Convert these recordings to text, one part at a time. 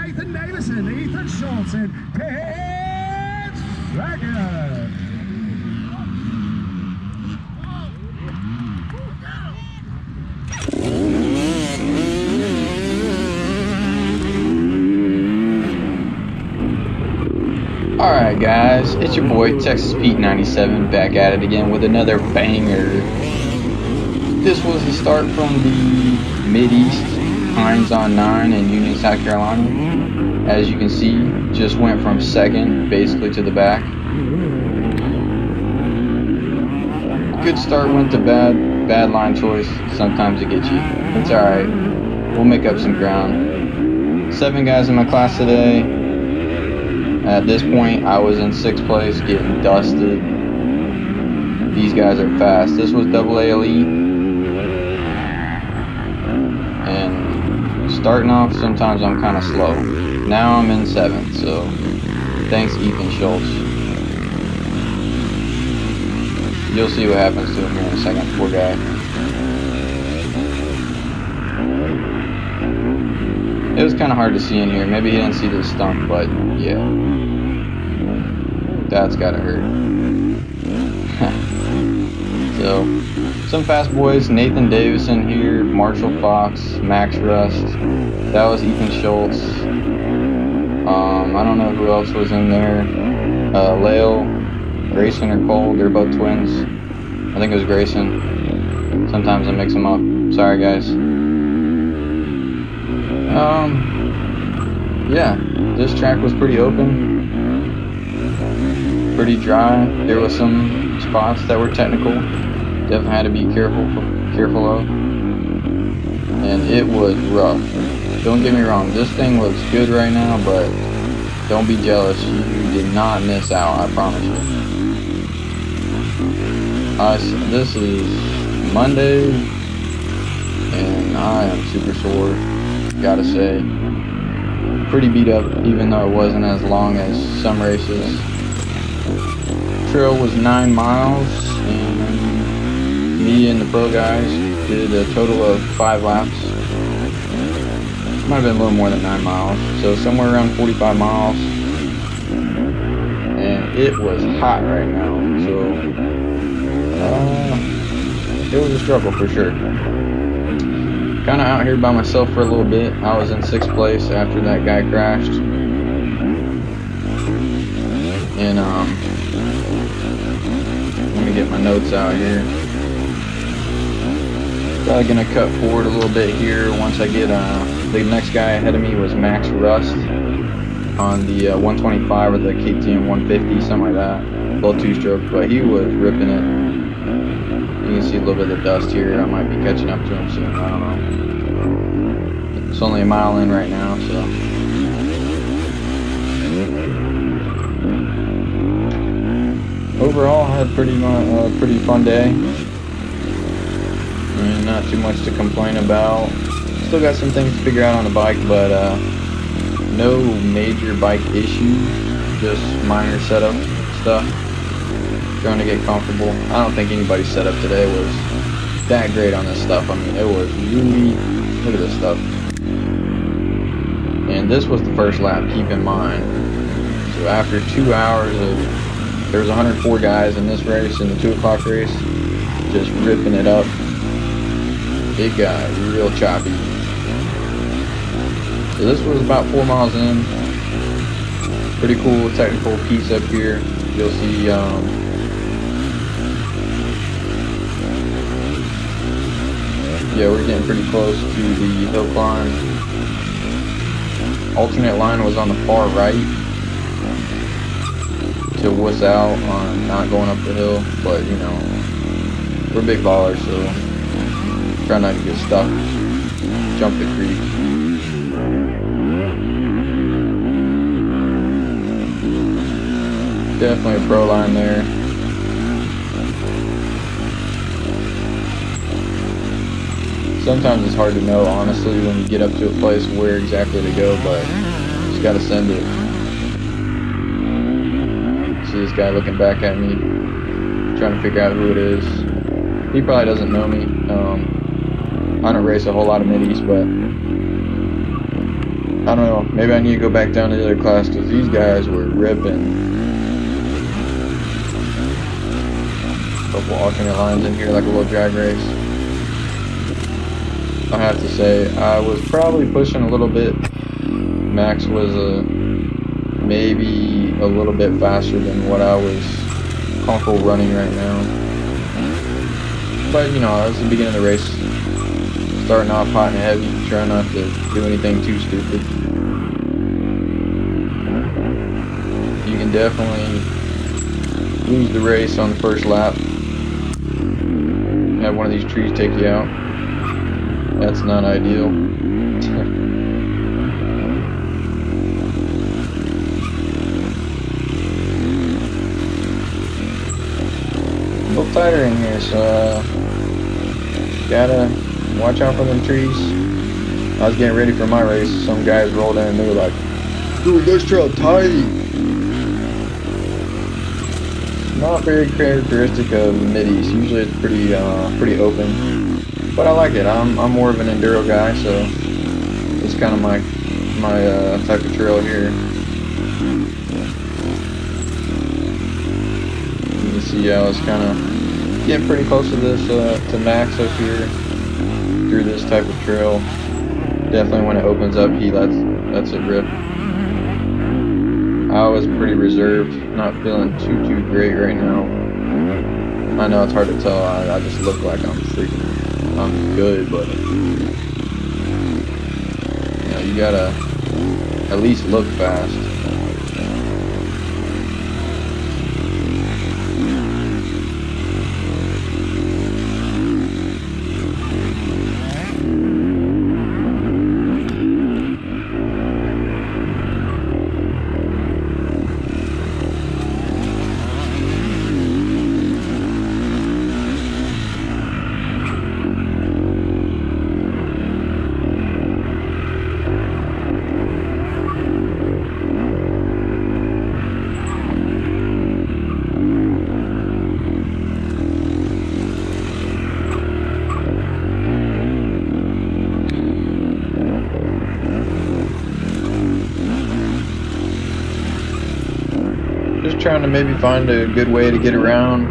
Nathan Davis and Ethan Schultz and Ted Sackett. Alright guys, it's your boy Texas Pete 97 back at it again with another banger. This was the start from the Mideast Hines on 9 in Union, South Carolina. As you can see, just went from second basically to the back. Good start went to bad line choice. Sometimes it gets you. It's alright. We'll make up some ground. 7 guys in my class today. At this point, I was in 6th place, getting dusted. These guys are fast. This was double ALE. And starting off, sometimes I'm kind of slow. Now I'm in 7th, so thanks Ethan Schultz. You'll see what happens to him here in a second, poor guy. It was kind of hard to see in here. Maybe he didn't see the stump, but yeah. That's gotta hurt. So, some fast boys. Nathan Davison here, Marshall Fox, Max Rust. That was Ethan Schultz. I don't know who else was in there. Lale, Grayson or Cole, they're both twins. I think it was Grayson. Sometimes I mix them up. Sorry guys. Yeah, this track was pretty open, pretty dry. There was some spots that were technical. Definitely had to be careful of. And it was rough. Don't get me wrong, this thing looks good right now, but don't be jealous. You did not miss out, I promise you. This is Monday, and I am super sore, gotta say. Pretty beat up, even though it wasn't as long as some races. Trail was 9 miles, and me and the pro guys did a total of 5 laps. Might have been a little more than 9 miles, so somewhere around 45 miles. And it was hot right now, so it was a struggle for sure. Kind of out here by myself for a little bit. I was in 6th place after that guy crashed. And let me get my notes out here. Probably gonna cut forward a little bit here once I get the next guy ahead of me was Max Rust on the 125 or the KTM 150, something like that. A little 2-stroke, but he was ripping it. You can see a little bit of dust here. I might be catching up to him soon. I don't know. It's only a mile in right now, so. Overall, I had a pretty fun day. I mean, not too much to complain about. Still got some things to figure out on the bike, but no major bike issues. Just minor setup stuff. Trying to get comfortable. I don't think anybody's setup today was that great on this stuff. I mean, it was really, look at this stuff. And this was the first lap, keep in mind. So after 2 hours of, there was 104 guys in this race, in the 2 o'clock race, just ripping it up. It got real choppy. So this was about 4 miles in. Pretty cool technical piece up here. You'll see yeah, we're getting pretty close to the hill climb. Alternate line was on the far right to wuss out on not going up the hill, but you know, we're big ballers, so try not to get stuck, jump the creek. Definitely a pro line there. Sometimes it's hard to know, honestly, when you get up to a place where exactly to go, but just gotta send it. See this guy looking back at me, trying to figure out who it is. He probably doesn't know me. I don't race a whole lot of Mideast, but I don't know. Maybe I need to go back down to the other class because these guys were ripping. Couple alternate lines in here, like a little drag race. I have to say, I was probably pushing a little bit. Max was maybe a little bit faster than what I was comfortable running right now. But you know, it's the beginning of the race. Starting off hot and heavy, trying not to do anything too stupid. You can definitely lose the race on the first lap. Have one of these trees take you out. That's not ideal. A little tighter in here, so gotta watch out for them trees. I was getting ready for my race. Some guys rolled in and they were like, "Dude, this trail tight." Not very characteristic of Mideast. Usually it's pretty open, but I like it. I'm more of an enduro guy, so it's kind of my type of trail here. You can see I was kind of getting pretty close to this to Max up here through this type of trail. Definitely when it opens up, he lets it rip. I was pretty reserved, not feeling too great right now. I know it's hard to tell. I just look like I'm good, but you know, you gotta at least look fast. Just trying to maybe find a good way to get around.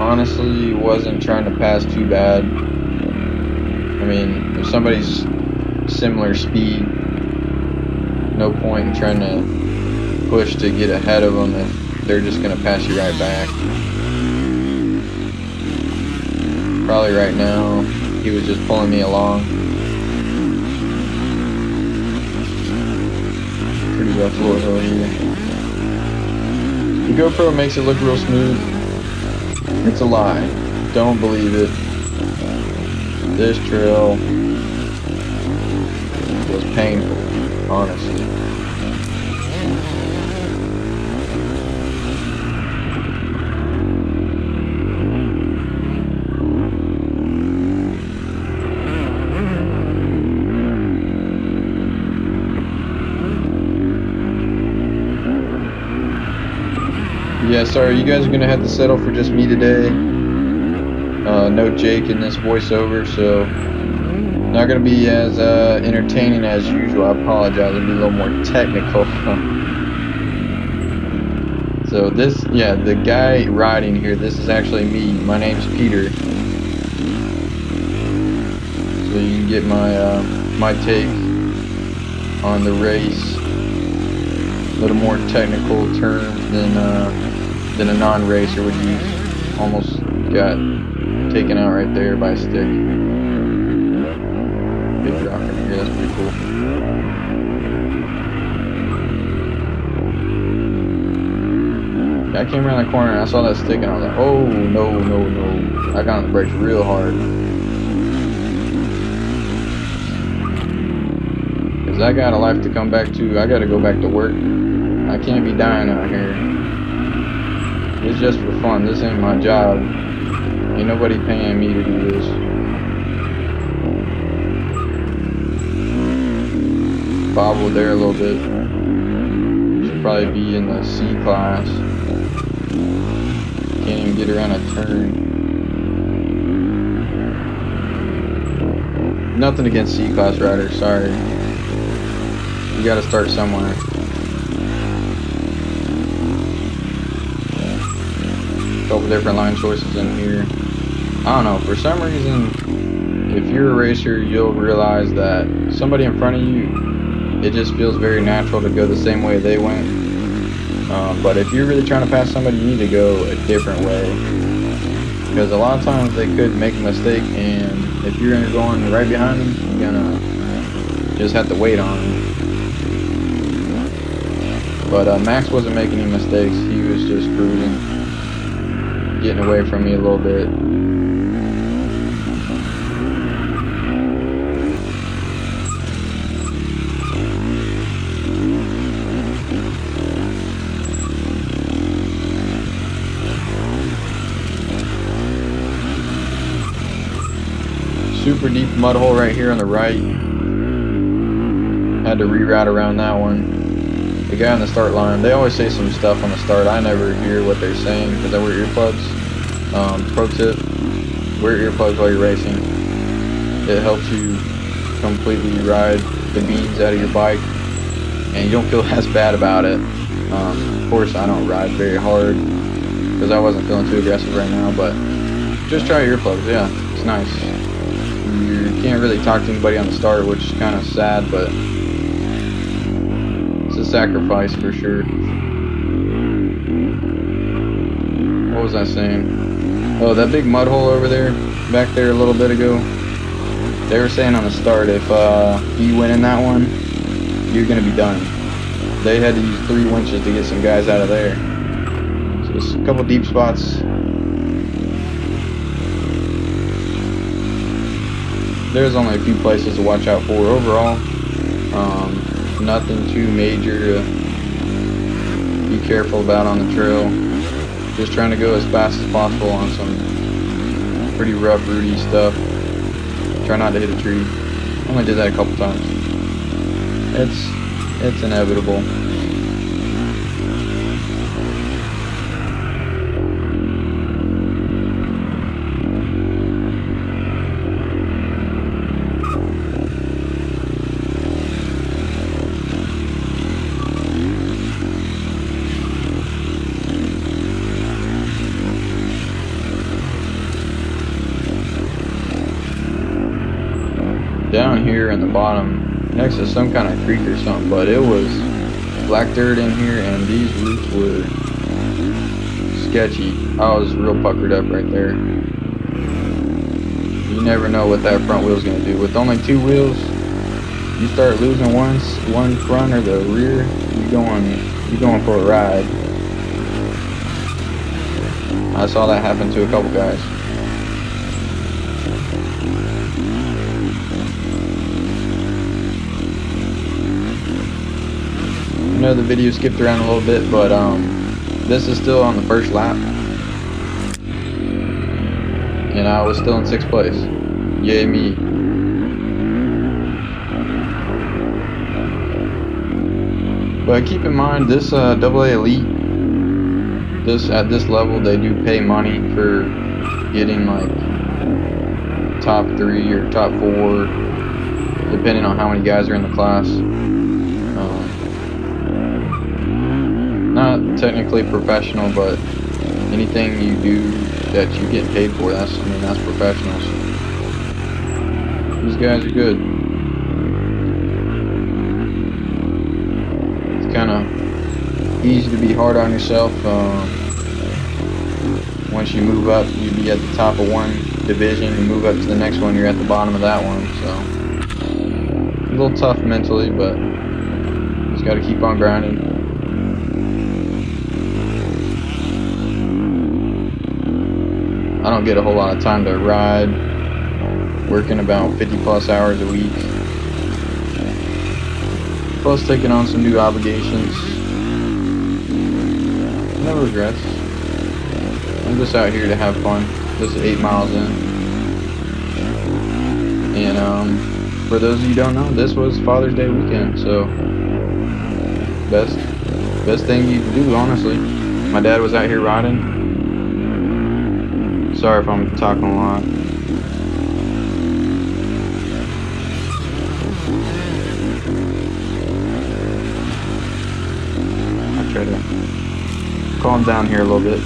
Honestly, wasn't trying to pass too bad. I mean, if somebody's similar speed, no point in trying to push to get ahead of them if they're just going to pass you right back. Probably right now, he was just pulling me along. Pretty rough little hill here. The GoPro makes it look real smooth. It's a lie. Don't believe it. This trail was painful, honestly. Yeah, sorry, you guys are gonna have to settle for just me today. No Jake in this voiceover, so not gonna be as entertaining as usual. I apologize. It'll be a little more technical. So this, yeah, the guy riding here, this is actually me. My name's Peter. So you can get my my take on the race. A little more technical terms than a non-racer would use. Almost got taken out right there by a stick. Big rock in here, that's pretty cool. Yeah, I came around the corner and I saw that stick and I was like, oh, no. I got on the brakes real hard. Because I got a life to come back to. I got to go back to work. I can't be dying out here. It's just for fun. This ain't my job. Ain't nobody paying me to do this. Bobbled there a little bit. Should probably be in the C class. Can't even get around a turn. Nothing against C class riders, sorry. You gotta start somewhere. Couple different line choices in here. I don't know, for some reason, if you're a racer, you'll realize that somebody in front of you, it just feels very natural to go the same way they went. But if you're really trying to pass somebody, you need to go a different way. Because a lot of times they could make a mistake, and if you're going right behind them, you're gonna just have to wait on them. But Max wasn't making any mistakes, he was just cruising. Getting away from me a little bit. Super deep mud hole right here on the right. Had to reroute around that one. The guy on the start line, they always say some stuff on the start. I never hear what they're saying because I wear earplugs. Pro tip, wear earplugs while you're racing. It helps you completely ride the beans out of your bike and you don't feel as bad about it. Of course, I don't ride very hard because I wasn't feeling too aggressive right now, but just try earplugs, yeah, it's nice. You can't really talk to anybody on the start, which is kind of sad, but it's a sacrifice for sure. What was I saying? Oh, that big mud hole over there, back there a little bit ago. They were saying on the start, if you went in that one, you're gonna be done. They had to use 3 winches to get some guys out of there. So just a couple deep spots. There's only a few places to watch out for overall. Nothing too major to be careful about on the trail. Just trying to go as fast as possible on some pretty rough, rooty stuff. Try not to hit a tree. Only did that a couple times. It's inevitable. Down here in the bottom, next to some kind of creek or something, but it was black dirt in here and these roots were sketchy. I was real puckered up right there. You never know what that front wheel's gonna do. With only 2 wheels, you start losing one front or the rear, you're going for a ride. I saw that happen to a couple guys. I know the video skipped around a little bit, but this is still on the first lap. And I was still in 6th place. Yay me. But keep in mind, this AA Elite, at this level, they do pay money for getting like top 3 or top 4, depending on how many guys are in the class. Not technically professional, but anything you do that you get paid for, that's professionals. These guys are good. It's kind of easy to be hard on yourself. Once you move up, you'd be at the top of one division. You move up to the next one, you're at the bottom of that one. So a little tough mentally, but just got to keep on grinding. I don't get a whole lot of time to ride, working about 50+ hours a week, plus taking on some new obligations. No regrets. I'm just out here to have fun. This is 8 miles in. And for those of you who don't know, this was Father's Day weekend, so best thing you can do, honestly. My dad was out here riding. Sorry if I'm talking a lot. I try to calm down here a little bit.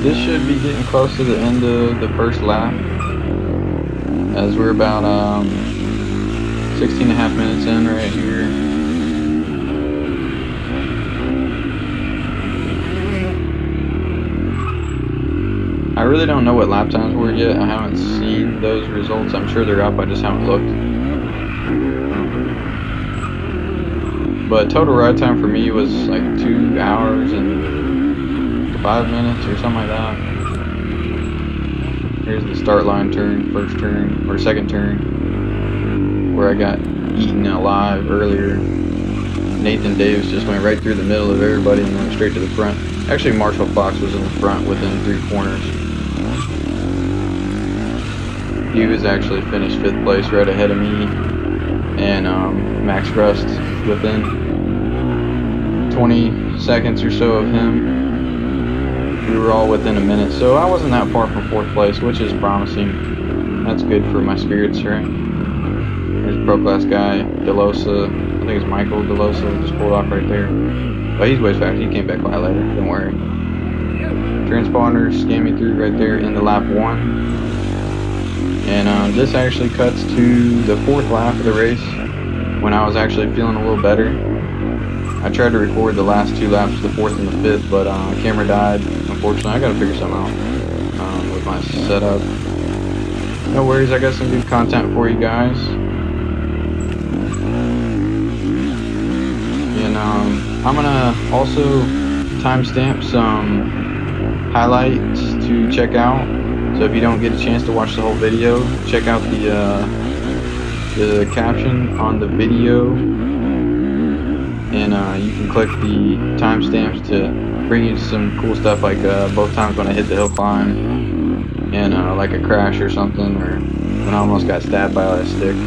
This should be getting close to the end of the first lap, as we're about 16 and a half minutes in right here. I really don't know what lap times were yet. I haven't seen those results. I'm sure they're up, I just haven't looked. But total ride time for me was like 2 hours and 5 minutes or something like that. Here's the start line turn, first turn, or second turn, where I got eaten alive earlier. Nathan Davis just went right through the middle of everybody and went straight to the front. Actually, Marshall Fox was in the front within 3 corners. He was actually finished 5th place right ahead of me, and Max Rust within 20 seconds or so of him. We were all within a minute, so I wasn't that far from 4th place, which is promising. That's good for my spirits, right? There's pro class guy, DeLosa. I think it's Michael DeLosa, just pulled off right there. But he's way fast. He came back by later, don't worry. Transponder scanned me through right there in the lap 1. And this actually cuts to the 4th lap of the race, when I was actually feeling a little better. I tried to record the last 2 laps, the 4th and the 5th, but camera died. Unfortunately, I gotta figure something out with my setup. No worries, I got some good content for you guys. And I'm gonna also timestamp some highlights to check out. So if you don't get a chance to watch the whole video, check out the caption on the video. And you can click the timestamps to bring you some cool stuff, like both times when I hit the hill climb, and like a crash or something, or when I almost got stabbed by a stick. A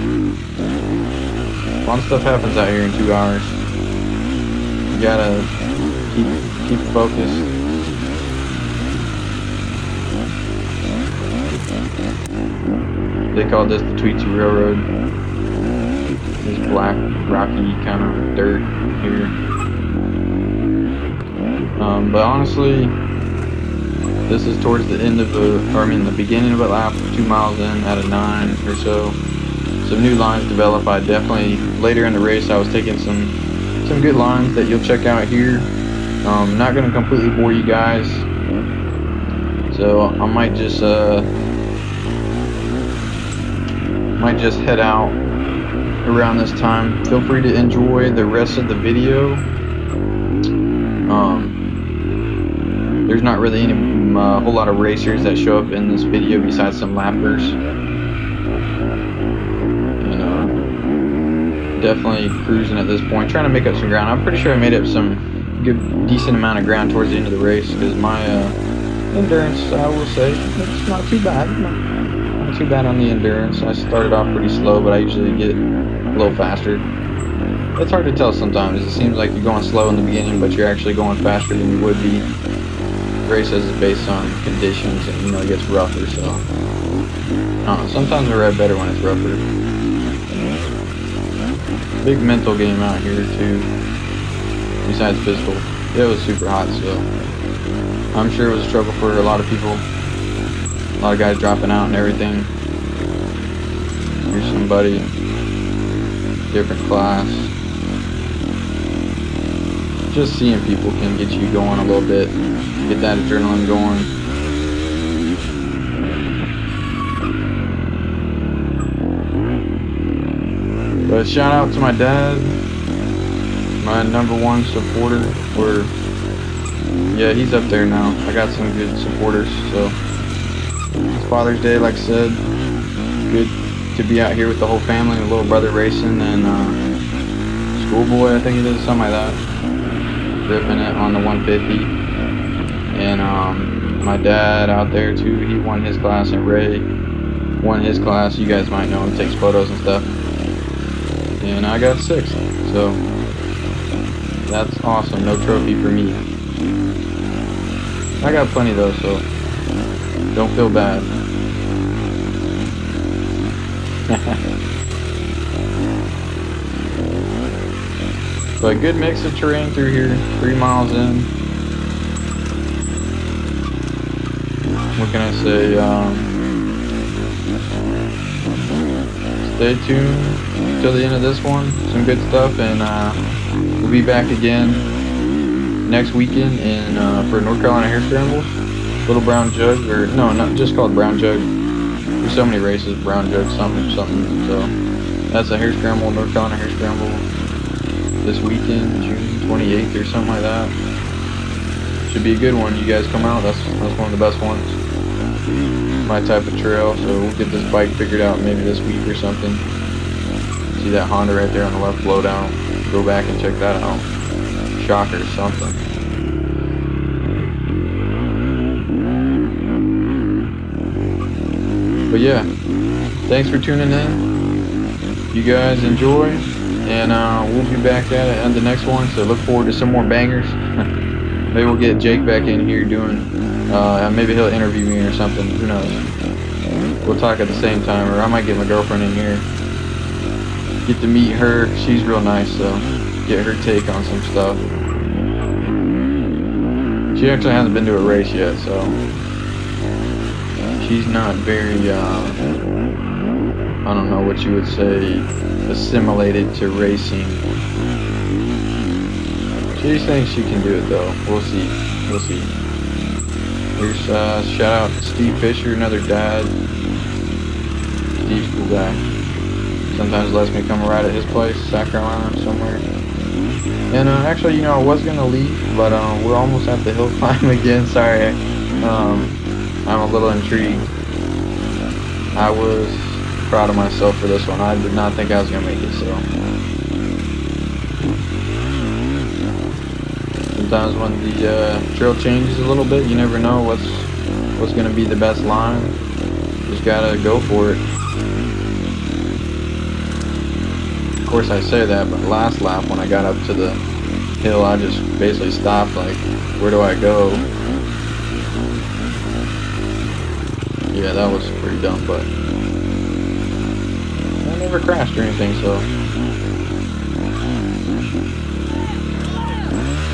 lot of stuff happens out here in 2 hours. You gotta keep focused. They call this the Tweetsie Railroad. This black, rocky kind of dirt here. But honestly, this is towards the end of the beginning of a lap, 2 miles in out of 9 or so. Some new lines develop. I definitely, later in the race, I was taking some good lines that you'll check out here. Not going to completely bore you guys, so I might just head out around this time. Feel free to enjoy the rest of the video. There's not really any whole lot of racers that show up in this video besides some lappers. And definitely cruising at this point, trying to make up some ground. I'm pretty sure I made up some decent amount of ground towards the end of the race, because my endurance, I will say, it's not too bad. Not too bad on the endurance. I started off pretty slow, but I usually get a little faster. It's hard to tell sometimes. It seems like you're going slow in the beginning, but you're actually going faster than you would be. Races is based on conditions, and it gets rougher, so I don't know, sometimes I ride better when it's rougher. Big mental game out here too. besides physical. It was super hot, so I'm sure it was a struggle for a lot of people. A lot of guys dropping out and everything. Here's somebody, different class. Just seeing people can get you going a little bit, get that adrenaline going. But shout out to my dad, my #1 supporter. Or yeah, he's up there now. I got some good supporters. So it's Father's Day, like I said. Good to be out here with the whole family. Little brother racing and schoolboy, I think it is, something like that. Ripping it on the 150. And my dad out there too. He won his class, and Ray won his class. You guys might know him. Takes photos and stuff. And I got 6th, so that's awesome. No trophy for me. I got plenty though, so don't feel bad. But good mix of terrain through here. 3 miles in. What can I say? Stay tuned till the end of this one. Some good stuff, and we'll be back again next weekend in for North Carolina Hair Scrambles. Little Brown Jug, or no, not just called Brown Jug. There's so many races, Brown Jug, something. So that's a hair scramble, North Carolina Hair Scramble this weekend, June 28th or something like that. Should be a good one. You guys come out. That's one of the best ones. My type of trail, so we'll get this bike figured out maybe this week or something. See that Honda right there on the left, blow down. Go back and check that out. Shocker, something. But yeah, thanks for tuning in. You guys enjoy, and we'll be back at it on the next one. So look forward to some more bangers. Maybe we'll get Jake back in here doing. Maybe he'll interview me or something. Who knows? We'll talk at the same time, or I might get my girlfriend in here. Get to meet her. She's real nice, so get her take on some stuff. She actually hasn't been to a race yet, so she's not very, I don't know what you would say, assimilated to racing. She thinks she can do it though. We'll see. We'll see. Here's shout out to Steve Fisher, another dad. Steve's a cool guy. Sometimes lets me come ride at his place, South Carolina, somewhere. And actually, you know, I was gonna leave, but we're almost at the hill climb again. Sorry, I'm a little intrigued. I was proud of myself for this one. I did not think I was gonna make it. So sometimes when the trail changes a little bit, you never know what's gonna be the best line. Just gotta go for it. Of course I say that, but last lap when I got up to the hill, I just basically stopped, like, where do I go? Yeah, that was pretty dumb, but I never crashed or anything, so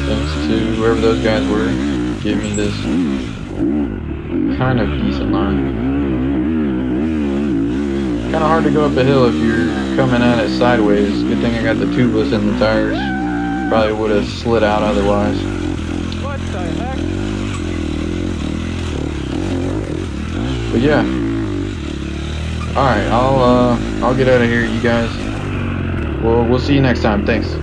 thanks to whoever those guys were, give me this kind of decent line. Kind of hard to go up a hill if you're coming at it sideways. Good thing I got the tubeless in the tires. Probably would have slid out otherwise. What the heck? But yeah. All right, I'll get out of here, you guys. We'll see you next time. Thanks.